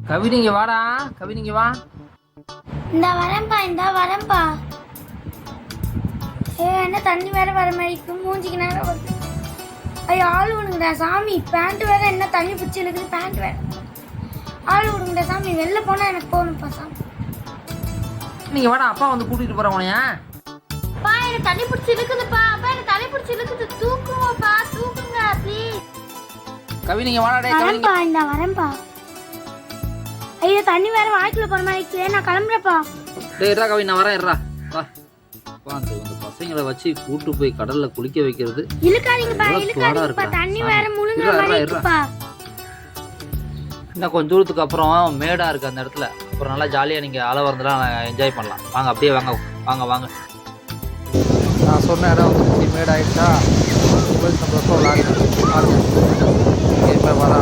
கவின் இங்க வாடா, கவின் இங்க வா. இந்த வரேன்பா. என்ன தண்ணி வேற வர மாதிரி மூஞ்சிக்கு நேரம் வருது. ஐயோ ஆள் விடுங்கடா சாமி, பேண்ட் வேற என்ன தண்ணி பிடிச்சி இருக்குது, பேண்ட் வேற ஆள் விடுங்கடா சாமி, வெளில போனா எனக்கு போகணும்ப்பா சாமி. நீங்க வாடா, அப்பா வந்து கூட்டிட்டு போறேன் உனைய. அப்பா எனக்கு தண்ணி பிடிச்சி இருக்குதுப்பா, அப்பா எனக்கு தண்ணி பிடிச்சி இருக்குது, தூக்குங்கப்பா தூக்குங்க ப்ளீஸ். கவின் இங்க வாடா. டேய் கவின் இந்த வரேன்பா. ஐயோ தண்ணி வேற வாய்க்குள்ள போற மாதிரி நான் கிளம்புறப்பா. டேய் இருடா கவின், நான் வரேன் இருடா. வா வா, இந்த பசங்களை வச்சு கூட்டு போய் கடல்ல குளிக்க வைக்கிறது இழுக்காதீங்கப்பா, தண்ணி வேற முழுங்குற மாதிரி இருக்குப்பா. இன்னும் கொஞ்ச தூரத்துக்கு அப்புறம் மேடா இருக்கு அந்த இடத்துல, அப்புறம் நல்லா ஜாலியா நீங்க அலை வரதுலாம் என்ஜாய் பண்ணலாம். வாங்க அப்படியே வாங்க வாங்க வாங்க. நான் சொன்ன இடம் வந்து மேடாயிடுச்சா, மொபைல் சந்தோஷம் விளாடுங்க. இப்போ வர